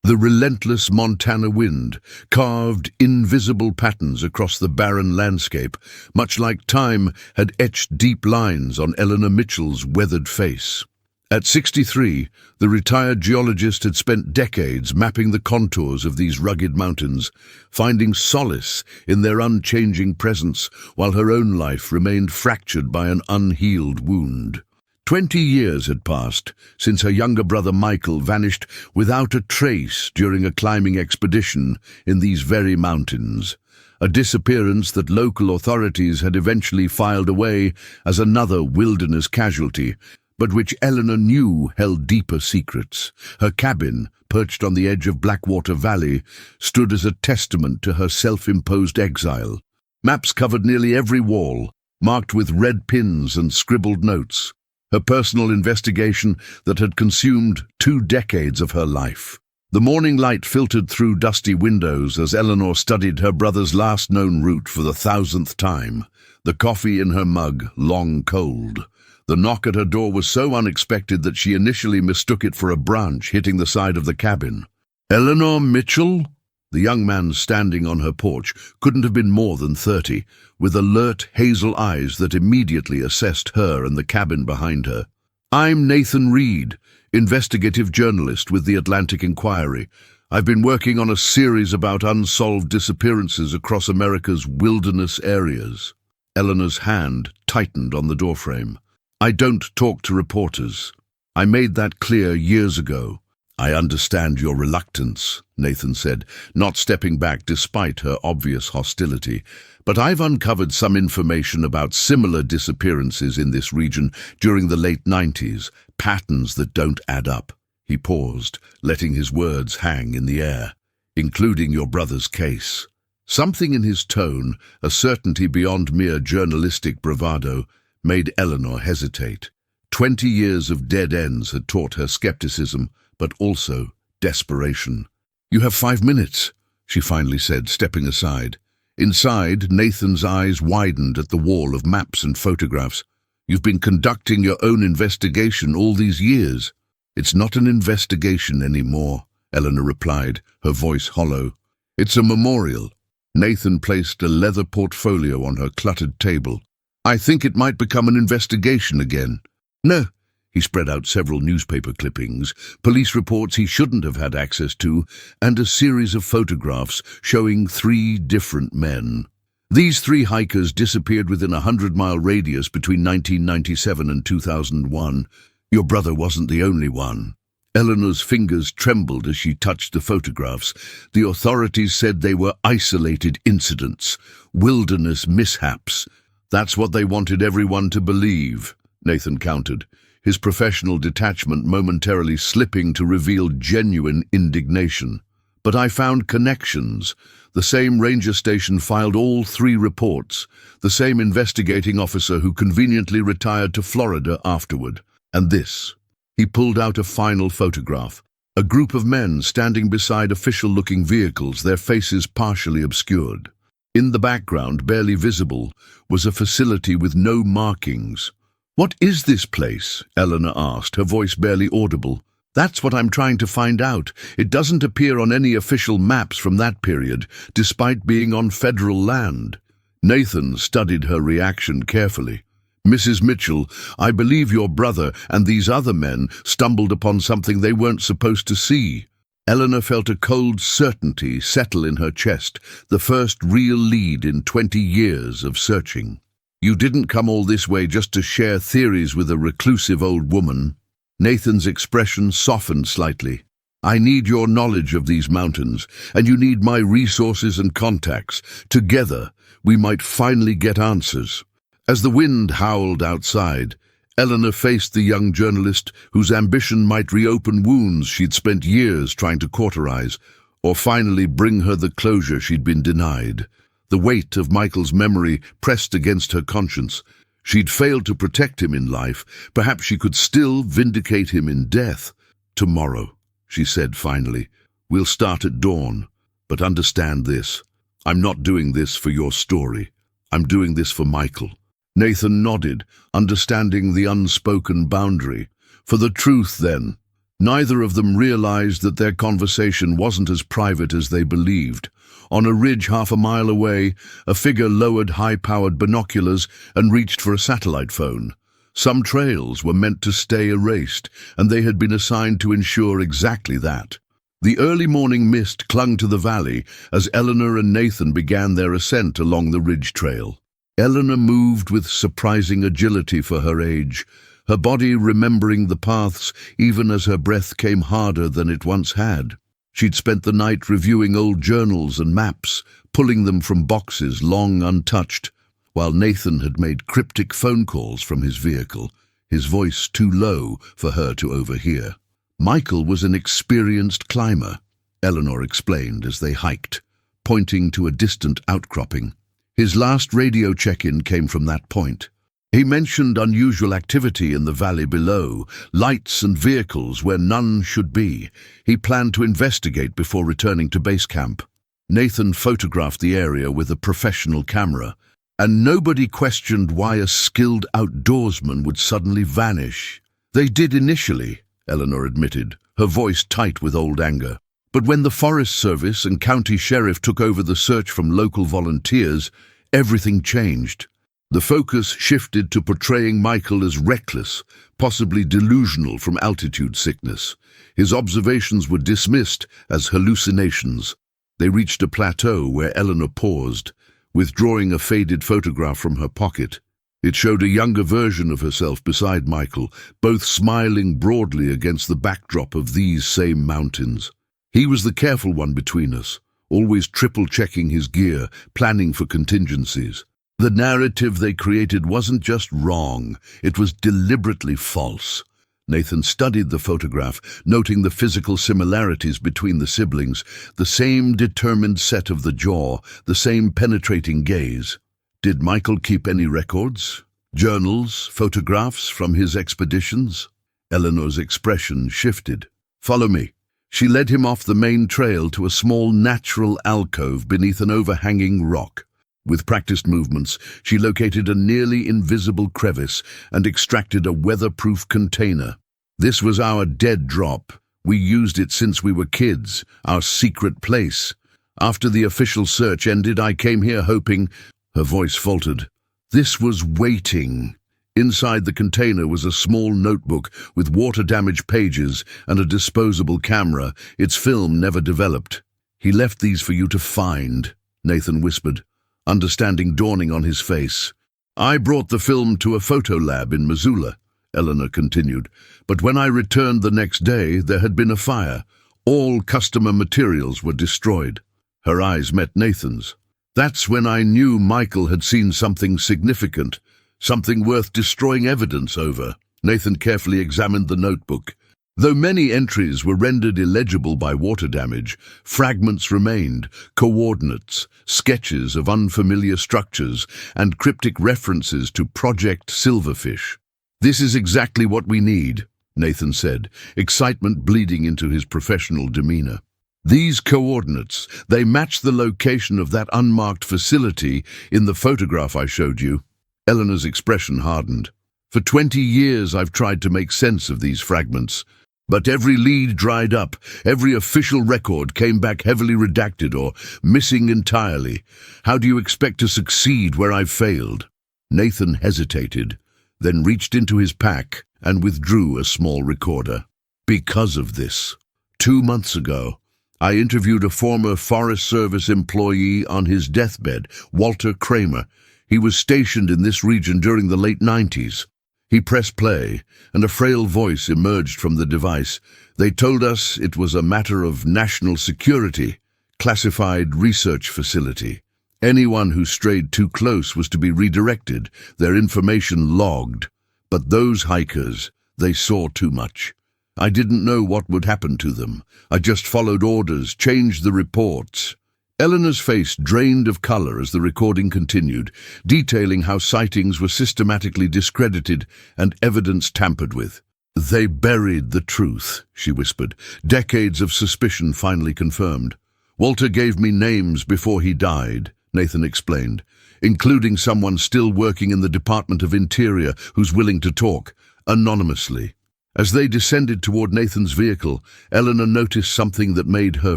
The relentless Montana wind carved invisible patterns across the barren landscape, much like time had etched deep lines on Eleanor Mitchell's weathered face. At 63, the retired geologist had spent decades mapping the contours of these rugged mountains, finding solace in their unchanging presence while her own life remained fractured by an unhealed wound. 20 years had passed since her younger brother Michael vanished without a trace during a climbing expedition in these very mountains, a disappearance that local authorities had eventually filed away as another wilderness casualty, but which Eleanor knew held deeper secrets. Her cabin, perched on the edge of Blackwater Valley, stood as a testament to her self-imposed exile. Maps covered nearly every wall, marked with red pins and scribbled notes. Her personal investigation that had consumed 2 decades of her life. The morning light filtered through dusty windows as Eleanor studied her brother's last known route for the 1,000th time, the coffee in her mug long cold. The knock at her door was so unexpected that she initially mistook it for a branch hitting the side of the cabin. "Eleanor Mitchell?" The young man standing on her porch couldn't have been more than 30, with alert hazel eyes that immediately assessed her and the cabin behind her. "I'm Nathan Reed, investigative journalist with the Atlantic Inquiry. I've been working on a series about unsolved disappearances across America's wilderness areas." Eleanor's hand tightened on the doorframe. "I don't talk to reporters. I made that clear years ago." "I understand your reluctance," Nathan said, not stepping back despite her obvious hostility. "But I've uncovered some information about similar disappearances in this region during the late 90s, patterns that don't add up." He paused, letting his words hang in the air. "Including your brother's case." Something in his tone, a certainty beyond mere journalistic bravado, made Eleanor hesitate. 20 years of dead ends had taught her skepticism, but also desperation. "You have 5 minutes," she finally said, stepping aside. Inside, Nathan's eyes widened at the wall of maps and photographs. "You've been conducting your own investigation all these years." "It's not an investigation anymore," Eleanor replied, her voice hollow. "It's a memorial." Nathan placed a leather portfolio on her cluttered table. "I think it might become an investigation again." "No." He spread out several newspaper clippings, police reports he shouldn't have had access to, and a series of photographs showing 3 different men. These 3 hikers disappeared within a 100-mile radius between 1997 and 2001. Your brother wasn't the only one. Eleanor's fingers trembled as she touched the photographs. The authorities said they were isolated incidents, wilderness mishaps. "That's what they wanted everyone to believe," Nathan countered, his professional detachment momentarily slipping to reveal genuine indignation. "But I found connections. The same ranger station filed all 3 reports, the same investigating officer who conveniently retired to Florida afterward. And this." He pulled out a final photograph. A group of men standing beside official-looking vehicles, their faces partially obscured. In the background, barely visible, was a facility with no markings. "What is this place?" Eleanor asked, her voice barely audible. "That's what I'm trying to find out. It doesn't appear on any official maps from that period, despite being on federal land." Nathan studied her reaction carefully. "Mrs. Mitchell, I believe your brother and these other men stumbled upon something they weren't supposed to see." Eleanor felt a cold certainty settle in her chest, the first real lead in 20 years of searching. "You didn't come all this way just to share theories with a reclusive old woman." Nathan's expression softened slightly. "I need your knowledge of these mountains, and you need my resources and contacts. Together, we might finally get answers." As the wind howled outside, Eleanor faced the young journalist whose ambition might reopen wounds she'd spent years trying to cauterize, or finally bring her the closure she'd been denied. The weight of Michael's memory pressed against her conscience. She'd failed to protect him in life. Perhaps she could still vindicate him in death. "Tomorrow," she said finally. "We'll start at dawn. But understand this. I'm not doing this for your story. I'm doing this for Michael." Nathan nodded, understanding the unspoken boundary. "For the truth, then." Neither of them realized that their conversation wasn't as private as they believed. On a ridge half a mile away, a figure lowered high-powered binoculars and reached for a satellite phone. Some trails were meant to stay erased, and they had been assigned to ensure exactly that. The early morning mist clung to the valley as Eleanor and Nathan began their ascent along the ridge trail. Eleanor moved with surprising agility for her age, her body remembering the paths even as her breath came harder than it once had. She'd spent the night reviewing old journals and maps, pulling them from boxes long untouched, while Nathan had made cryptic phone calls from his vehicle, his voice too low for her to overhear. Michael was an experienced climber, Eleanor explained as they hiked, pointing to a distant outcropping. His last radio check-in came from that point. He mentioned unusual activity in the valley below, lights and vehicles where none should be. He planned to investigate before returning to base camp. Nathan photographed the area with a professional camera, and nobody questioned why a skilled outdoorsman would suddenly vanish. They did initially, Eleanor admitted, her voice tight with old anger. But when the Forest Service and county sheriff took over the search from local volunteers, everything changed. The focus shifted to portraying Michael as reckless, possibly delusional from altitude sickness. His observations were dismissed as hallucinations. They reached a plateau where Eleanor paused, withdrawing a faded photograph from her pocket. It showed a younger version of herself beside Michael, both smiling broadly against the backdrop of these same mountains. He was the careful one between us, always triple-checking his gear, planning for contingencies. The narrative they created wasn't just wrong, it was deliberately false. Nathan studied the photograph, noting the physical similarities between the siblings, the same determined set of the jaw, the same penetrating gaze. Did Michael keep any records? Journals, photographs from his expeditions? Eleanor's expression shifted. "Follow me." She led him off the main trail to a small natural alcove beneath an overhanging rock. With practiced movements, she located a nearly invisible crevice and extracted a weatherproof container. This was our dead drop. We used it since we were kids, our secret place. After the official search ended, I came here hoping— Her voice faltered. This was waiting. Inside the container was a small notebook with water-damaged pages and a disposable camera, its film never developed. "He left these for you to find," Nathan whispered, understanding dawning on his face. "I brought the film to a photo lab in Missoula," Eleanor continued, "but when I returned the next day, there had been a fire. All customer materials were destroyed." Her eyes met Nathan's. "That's when I knew Michael had seen something significant, something worth destroying evidence over." Nathan carefully examined the notebook. Though many entries were rendered illegible by water damage, fragments remained, coordinates, sketches of unfamiliar structures, and cryptic references to Project Silverfish. "This is exactly what we need," Nathan said, excitement bleeding into his professional demeanor. "These coordinates, they match the location of that unmarked facility in the photograph I showed you." Eleanor's expression hardened. "For 20 years I've tried to make sense of these fragments, but every lead dried up, every official record came back heavily redacted or missing entirely. How do you expect to succeed where I've failed?" Nathan hesitated, then reached into his pack and withdrew a small recorder. "Because of this, 2 months ago, I interviewed a former Forest Service employee on his deathbed, Walter Kramer. He was stationed in this region during the late 90s. He pressed play, and a frail voice emerged from the device. "They told us it was a matter of national security, classified research facility. Anyone who strayed too close was to be redirected, their information logged. But those hikers, they saw too much. I didn't know what would happen to them. I just followed orders, changed the reports." Eleanor's face drained of color as the recording continued, detailing how sightings were systematically discredited and evidence tampered with. "They buried the truth," she whispered, decades of suspicion finally confirmed. "Walter gave me names before he died," Nathan explained, "including someone still working in the Department of Interior who's willing to talk, anonymously. As they descended toward Nathan's vehicle, Eleanor noticed something that made her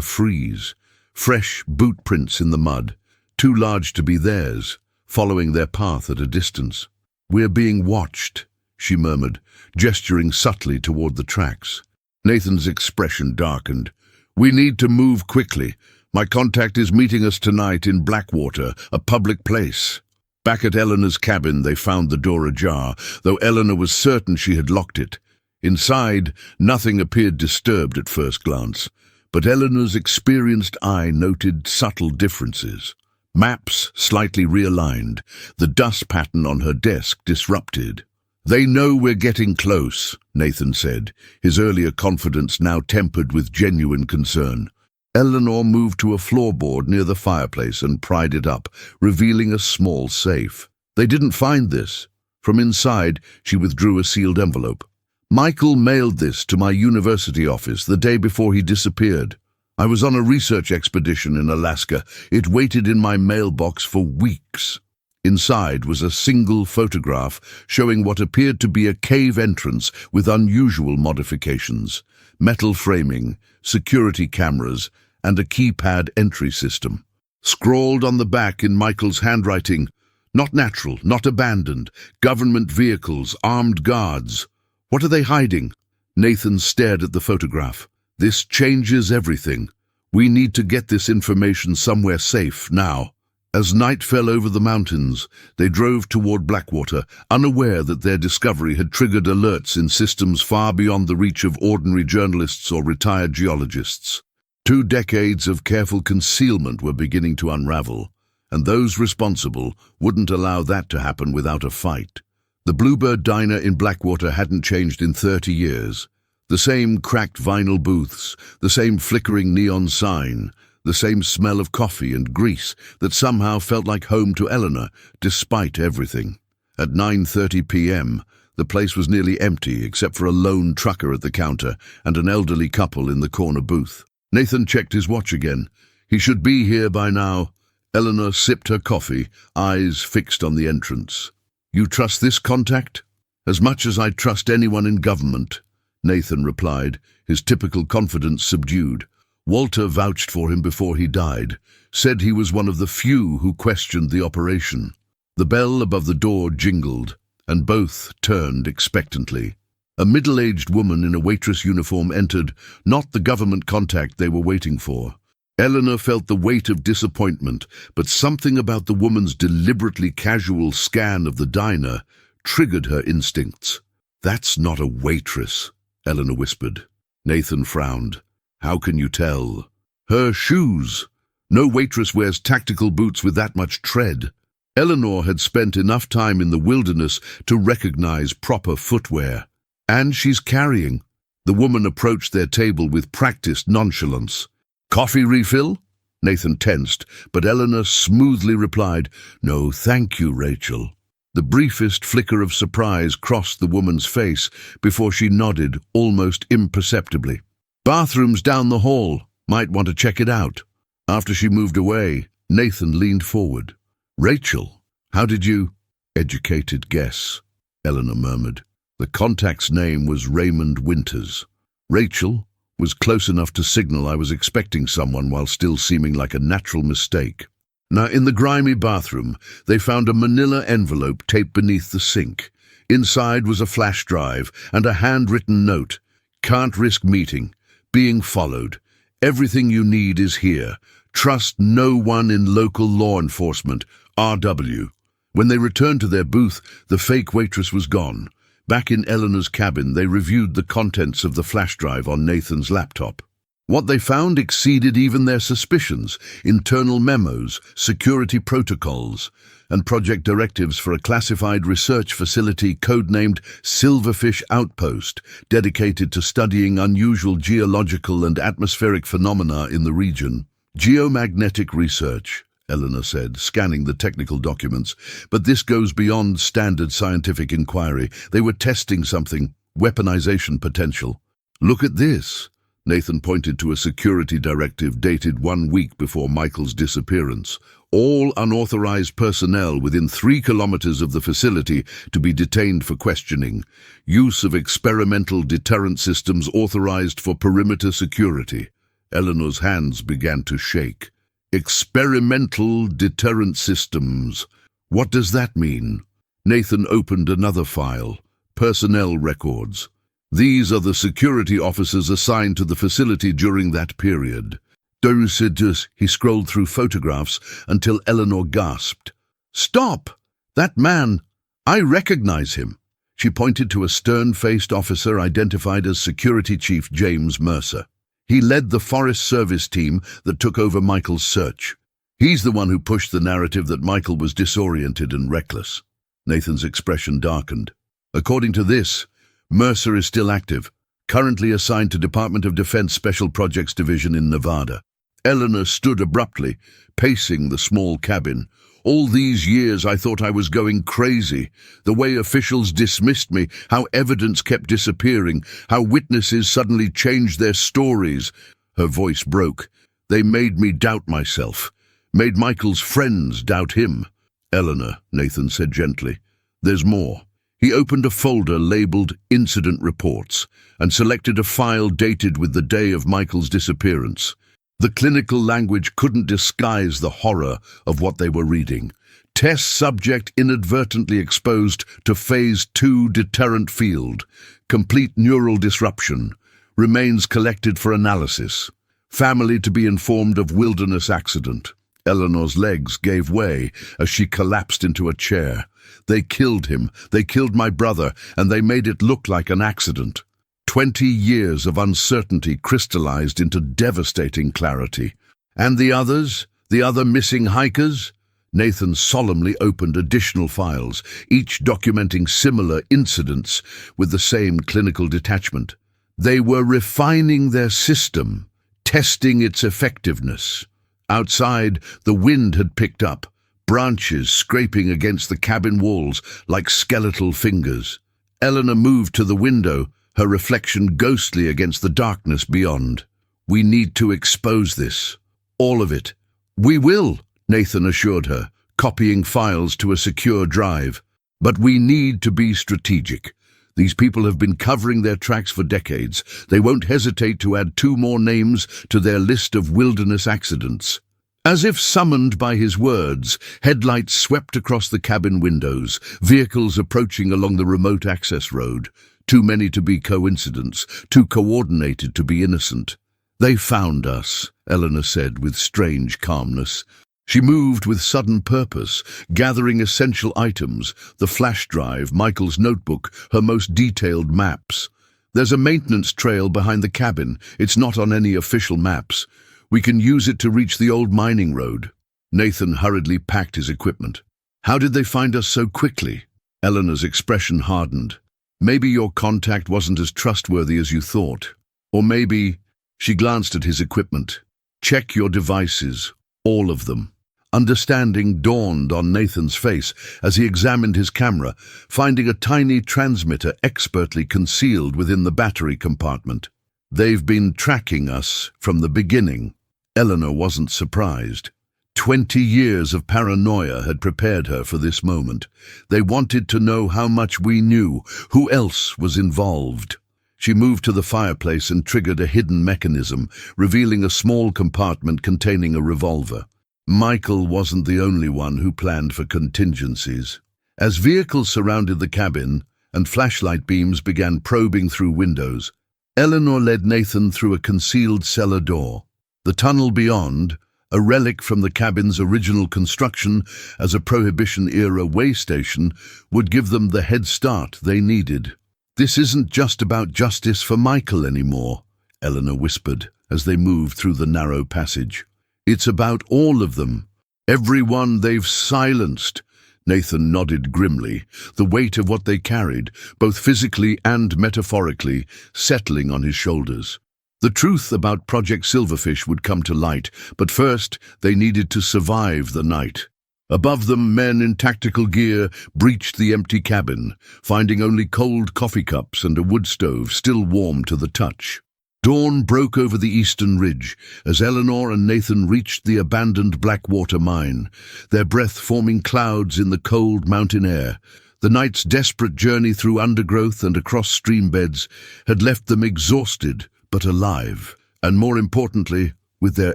freeze. Fresh boot prints in the mud, too large to be theirs, following their path at a distance. "We're being watched," she murmured, gesturing subtly toward the tracks. Nathan's expression darkened. "We need to move quickly. My contact is meeting us tonight in Blackwater, a public place." Back at Eleanor's cabin, they found the door ajar, though Eleanor was certain she had locked it. Inside, nothing appeared disturbed at first glance, but Eleanor's experienced eye noted subtle differences. Maps slightly realigned, the dust pattern on her desk disrupted. "They know we're getting close," Nathan said, his earlier confidence now tempered with genuine concern. Eleanor moved to a floorboard near the fireplace and pried it up, revealing a small safe. They didn't find this. From inside, she withdrew a sealed envelope. "Michael mailed this to my university office the day before he disappeared. I was on a research expedition in Alaska. It waited in my mailbox for weeks." Inside was a single photograph showing what appeared to be a cave entrance with unusual modifications: metal framing, security cameras, and a keypad entry system. Scrawled on the back in Michael's handwriting, "Not natural, not abandoned, government vehicles, armed guards. What are they hiding?" Nathan stared at the photograph. "This changes everything. We need to get this information somewhere safe now." As night fell over the mountains, they drove toward Blackwater, unaware that their discovery had triggered alerts in systems far beyond the reach of ordinary journalists or retired geologists. 2 decades of careful concealment were beginning to unravel, and those responsible wouldn't allow that to happen without a fight. The Bluebird Diner in Blackwater hadn't changed in 30 years. The same cracked vinyl booths, the same flickering neon sign, the same smell of coffee and grease that somehow felt like home to Eleanor, despite everything. At 9:30 p.m., the place was nearly empty except for a lone trucker at the counter and an elderly couple in the corner booth. Nathan checked his watch again. He should be here by now. Eleanor sipped her coffee, eyes fixed on the entrance. "You trust this contact?" "As much as I trust anyone in government," Nathan replied, his typical confidence subdued. "Walter vouched for him before he died, said he was one of the few who questioned the operation." The bell above the door jingled, and both turned expectantly. A middle-aged woman in a waitress uniform entered, not the government contact they were waiting for. Eleanor felt the weight of disappointment, but something about the woman's deliberately casual scan of the diner triggered her instincts. "That's not a waitress," Eleanor whispered. Nathan frowned. "How can you tell?" "Her shoes. No waitress wears tactical boots with that much tread." Eleanor had spent enough time in the wilderness to recognize proper footwear. "And she's carrying." The woman approached their table with practiced nonchalance. "Coffee refill?" Nathan tensed, but Eleanor smoothly replied, "No, thank you, Rachel." The briefest flicker of surprise crossed the woman's face before she nodded almost imperceptibly. "Bathroom's down the hall. Might want to check it out." After she moved away, Nathan leaned forward. "Rachel, how did you—" "Educated guess," Eleanor murmured. The contact's name was Raymond Winters. Rachel was close enough to signal I was expecting someone while still seeming like a natural mistake. Now, in the grimy bathroom, they found a manila envelope taped beneath the sink. Inside was a flash drive and a handwritten note. "Can't risk meeting. Being followed. Everything you need is here. Trust no one in local law enforcement. R.W." When they returned to their booth, the fake waitress was gone. Back in Eleanor's cabin, they reviewed the contents of the flash drive on Nathan's laptop. What they found exceeded even their suspicions: internal memos, security protocols, and project directives for a classified research facility codenamed Silverfish Outpost, dedicated to studying unusual geological and atmospheric phenomena in the region. "Geomagnetic research," Eleanor said, scanning the technical documents. "But this goes beyond standard scientific inquiry. They were testing something, weaponization potential." "Look at this." Nathan pointed to a security directive dated 1 week before Michael's disappearance. All unauthorized personnel within 3 kilometers of the facility to be detained for questioning. Use of experimental deterrent systems authorized for perimeter security. Eleanor's hands began to shake. Experimental deterrent systems. What does that mean? Nathan opened another file. Personnel records. These are the security officers assigned to the facility during that period. He scrolled through photographs until Eleanor gasped. "Stop! That man! I recognize him." She pointed to a stern-faced officer identified as Security Chief James Mercer. He led the Forest Service team that took over Michael's search. He's the one who pushed the narrative that Michael was disoriented and reckless. Nathan's expression darkened. According to this, Mercer is still active, currently assigned to Department of Defense Special Projects Division in Nevada. Eleanor stood abruptly, pacing the small cabin. All these years I thought I was going crazy. The way officials dismissed me, how evidence kept disappearing, how witnesses suddenly changed their stories. Her voice broke. They made me doubt myself. Made Michael's friends doubt him. "Eleanor," Nathan said gently, "there's more." He opened a folder labeled Incident Reports and selected a file dated with the day of Michael's disappearance. The clinical language couldn't disguise the horror of what they were reading. Test subject inadvertently exposed to Phase 2 deterrent field. Complete neural disruption. Remains collected for analysis. Family to be informed of wilderness accident. Eleanor's legs gave way as she collapsed into a chair. They killed him, they killed my brother, and they made it look like an accident. 20 years of uncertainty crystallized into devastating clarity. And the others? The other missing hikers? Nathan solemnly opened additional files, each documenting similar incidents with the same clinical detachment. They were refining their system, testing its effectiveness. Outside, the wind had picked up, branches scraping against the cabin walls like skeletal fingers. Eleanor moved to the window, her reflection ghostly against the darkness beyond. "We need to expose this. All of it." "We will," Nathan assured her, copying files to a secure drive. "But we need to be strategic. These people have been covering their tracks for decades. They won't hesitate to add 2 more names to their list of wilderness accidents." As if summoned by his words, headlights swept across the cabin windows, vehicles approaching along the remote access road. Too many to be coincidence, too coordinated to be innocent. "They found us," Eleanor said with strange calmness. She moved with sudden purpose, gathering essential items, the flash drive, Michael's notebook, her most detailed maps. "There's a maintenance trail behind the cabin. It's not on any official maps. We can use it to reach the old mining road." Nathan hurriedly packed his equipment. "How did they find us so quickly?" Eleanor's expression hardened. "Maybe your contact wasn't as trustworthy as you thought. Or maybe..." She glanced at his equipment. "Check your devices, all of them." Understanding dawned on Nathan's face as he examined his camera, finding a tiny transmitter expertly concealed within the battery compartment. "They've been tracking us from the beginning." Eleanor wasn't surprised. 20 years of paranoia had prepared her for this moment. They wanted to know how much we knew, who else was involved. She moved to the fireplace and triggered a hidden mechanism, revealing a small compartment containing a revolver. Michael wasn't the only one who planned for contingencies. As vehicles surrounded the cabin and flashlight beams began probing through windows, Eleanor led Nathan through a concealed cellar door. The tunnel beyond, a relic from the cabin's original construction as a Prohibition-era way station, would give them the head start they needed. "This isn't just about justice for Michael anymore," Eleanor whispered as they moved through the narrow passage. "It's about all of them. Everyone they've silenced." Nathan nodded grimly, the weight of what they carried, both physically and metaphorically, settling on his shoulders. The truth about Project Silverfish would come to light, but first they needed to survive the night. Above them, men in tactical gear breached the empty cabin, finding only cold coffee cups and a wood stove still warm to the touch. Dawn broke over the eastern ridge as Eleanor and Nathan reached the abandoned Blackwater mine, their breath forming clouds in the cold mountain air. The night's desperate journey through undergrowth and across stream beds had left them exhausted but alive, and more importantly, with their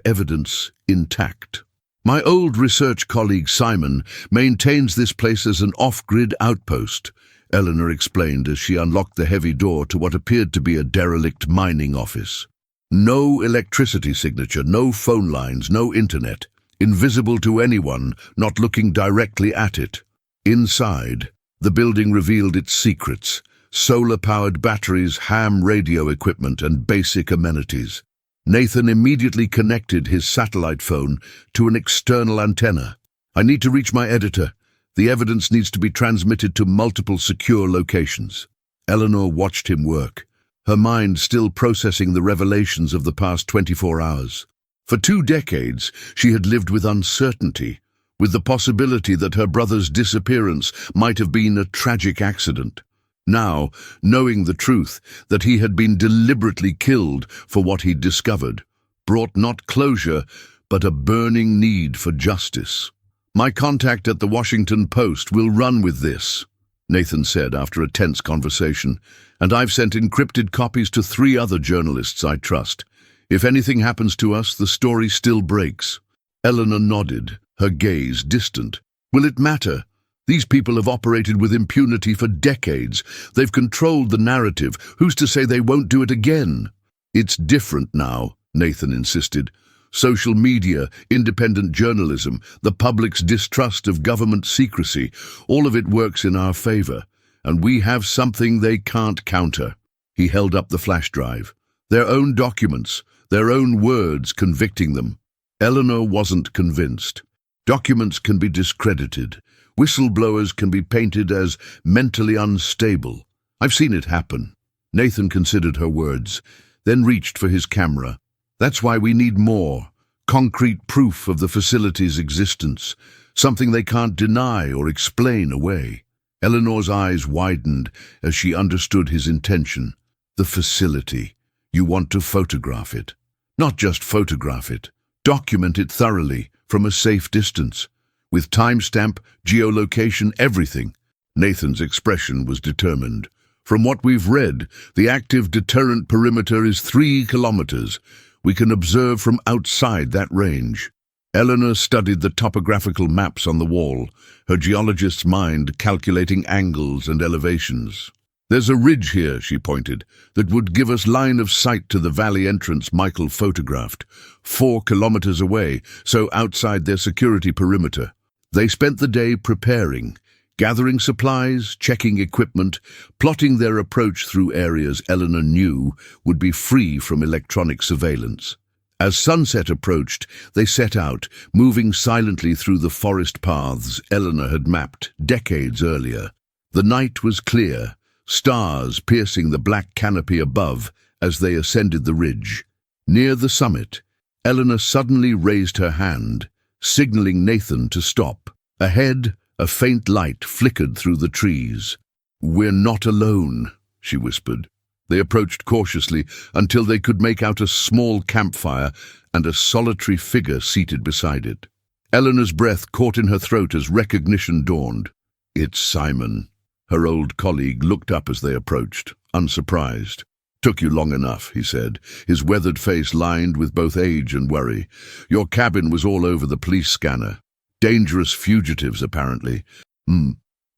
evidence intact. My old research colleague Simon maintains this place as an off-grid outpost, Eleanor explained as she unlocked the heavy door to what appeared to be a derelict mining office. No electricity signature, no phone lines, no internet, invisible to anyone not looking directly at it. Inside, the building revealed its secrets: solar-powered batteries, ham radio equipment, and basic amenities. Nathan immediately connected his satellite phone to an external antenna. "I need to reach my editor. The evidence needs to be transmitted to multiple secure locations." Eleanor watched him work, her mind still processing the revelations of the past 24 hours. For 2 decades, she had lived with uncertainty, with the possibility that her brother's disappearance might have been a tragic accident. Now, knowing the truth, that he had been deliberately killed for what he'd discovered, brought not closure, but a burning need for justice. "My contact at the Washington Post will run with this," Nathan said after a tense conversation, "and I've sent encrypted copies to 3 other journalists I trust. If anything happens to us, the story still breaks." Eleanor nodded, her gaze distant. "Will it matter? These people have operated with impunity for decades. They've controlled the narrative. Who's to say they won't do it again?" "It's different now," Nathan insisted. "Social media, independent journalism, the public's distrust of government secrecy, all of it works in our favor, and we have something they can't counter." He held up the flash drive. Their own documents, their own words convicting them. Eleanor wasn't convinced. Documents can be discredited. Whistleblowers can be painted as mentally unstable. I've seen it happen. Nathan considered her words, then reached for his camera. "That's why we need more. Concrete proof of the facility's existence. Something they can't deny or explain away." Eleanor's eyes widened as she understood his intention. "The facility. You want to photograph it. Not just photograph it. Document it thoroughly, from a safe distance. With timestamp, geolocation, everything." Nathan's expression was determined. "From what we've read, the active deterrent perimeter is 3 kilometers. We can observe from outside that range." Eleanor studied the topographical maps on the wall, her geologist's mind calculating angles and elevations. "There's a ridge here," she pointed, "that would give us line of sight to the valley entrance Michael photographed, 4 kilometers away, so outside their security perimeter. They spent the day preparing, gathering supplies, checking equipment, plotting their approach through areas Eleanor knew would be free from electronic surveillance. As sunset approached, they set out, moving silently through the forest paths Eleanor had mapped decades earlier. The night was clear, stars piercing the black canopy above as they ascended the ridge. Near the summit, Eleanor suddenly raised her hand, signaling Nathan to stop. Ahead, a faint light flickered through the trees. "We're not alone," she whispered. They approached cautiously until they could make out a small campfire and a solitary figure seated beside it. Eleanor's breath caught in her throat as recognition dawned. "It's Simon." Her old colleague looked up as they approached, unsurprised. "Took you long enough," he said, his weathered face lined with both age and worry. "Your cabin was all over the police scanner. Dangerous fugitives, apparently."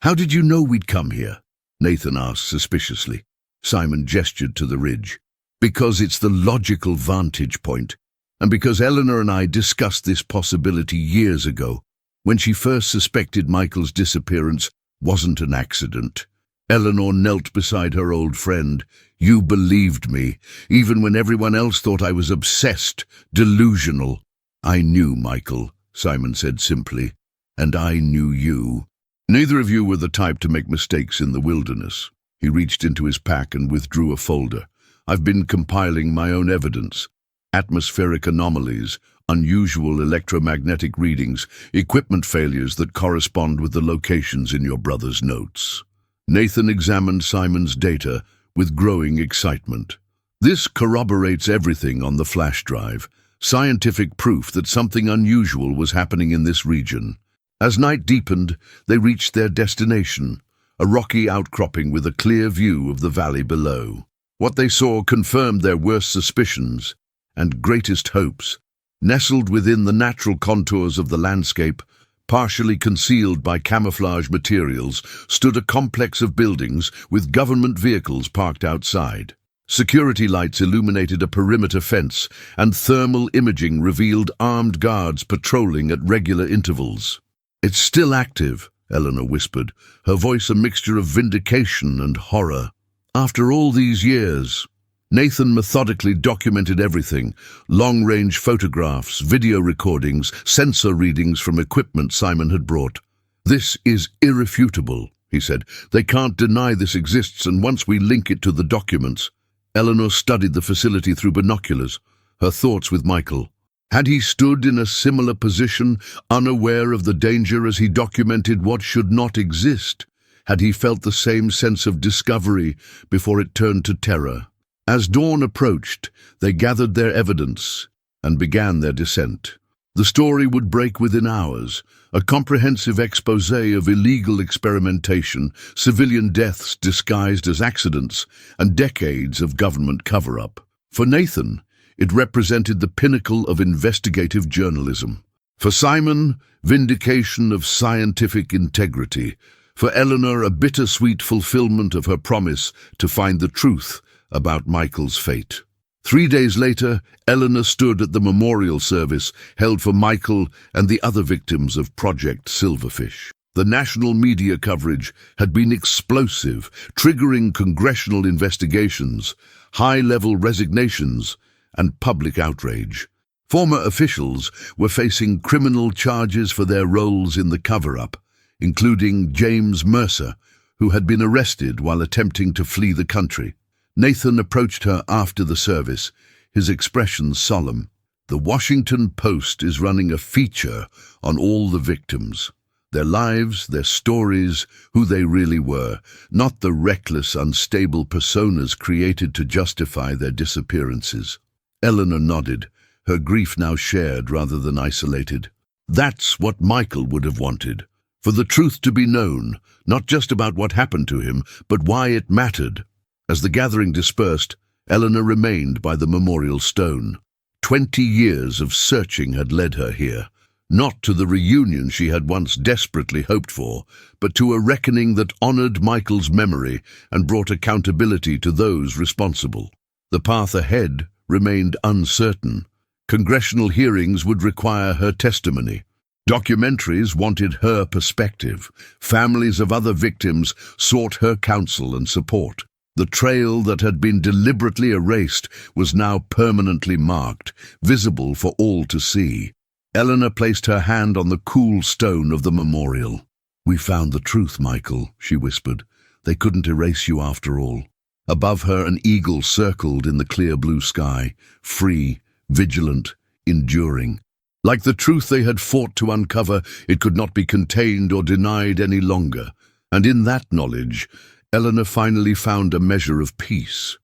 "How did you know we'd come here?" Nathan asked suspiciously. Simon gestured to the ridge. "Because it's the logical vantage point, and because Eleanor and I discussed this possibility years ago, when she first suspected Michael's disappearance wasn't an accident." Eleanor knelt beside her old friend. "You believed me, even when everyone else thought I was obsessed, delusional." "I knew Michael," Simon said simply, "and I knew you. Neither of you were the type to make mistakes in the wilderness." He reached into his pack and withdrew a folder. "I've been compiling my own evidence. Atmospheric anomalies, unusual electromagnetic readings, equipment failures that correspond with the locations in your brother's notes." Nathan examined Simon's data with growing excitement. This corroborates everything on the flash drive, scientific proof that something unusual was happening in this region. As night deepened, they reached their destination, a rocky outcropping with a clear view of the valley below. What they saw confirmed their worst suspicions and greatest hopes. Nestled within the natural contours of the landscape, partially concealed by camouflage materials, stood a complex of buildings with government vehicles parked outside. Security lights illuminated a perimeter fence, and thermal imaging revealed armed guards patrolling at regular intervals. "It's still active," Eleanor whispered, her voice a mixture of vindication and horror. "After all these years." Nathan methodically documented everything: long-range photographs, video recordings, sensor readings from equipment Simon had brought. "This is irrefutable," he said. "They can't deny this exists, and once we link it to the documents—" Eleanor studied the facility through binoculars, her thoughts with Michael. Had he stood in a similar position, unaware of the danger as he documented what should not exist? Had he felt the same sense of discovery before it turned to terror? As dawn approached, they gathered their evidence and began their descent. The story would break within hours, a comprehensive exposé of illegal experimentation, civilian deaths disguised as accidents, and decades of government cover-up. For Nathan, it represented the pinnacle of investigative journalism. For Simon, vindication of scientific integrity. For Eleanor, a bittersweet fulfillment of her promise to find the truth about Michael's fate. 3 days later, Eleanor stood at the memorial service held for Michael and the other victims of Project Silverfish. The national media coverage had been explosive, triggering congressional investigations, high-level resignations, and public outrage. Former officials were facing criminal charges for their roles in the cover-up, including James Mercer, who had been arrested while attempting to flee the country. Nathan approached her after the service, his expression solemn. "The Washington Post is running a feature on all the victims. Their lives, their stories, who they really were, not the reckless, unstable personas created to justify their disappearances." Eleanor nodded, her grief now shared rather than isolated. That's what Michael would have wanted. For the truth to be known, not just about what happened to him, but why it mattered. As the gathering dispersed, Eleanor remained by the memorial stone. 20 years of searching had led her here, not to the reunion she had once desperately hoped for, but to a reckoning that honored Michael's memory and brought accountability to those responsible. The path ahead remained uncertain. Congressional hearings would require her testimony. Documentaries wanted her perspective. Families of other victims sought her counsel and support. The trail that had been deliberately erased was now permanently marked, visible for all to see. Eleanor placed her hand on the cool stone of the memorial. "We found the truth, Michael," she whispered. "They couldn't erase you after all." Above her, an eagle circled in the clear blue sky, free, vigilant, enduring. Like the truth they had fought to uncover, it could not be contained or denied any longer. And in that knowledge, Eleanor finally found a measure of peace.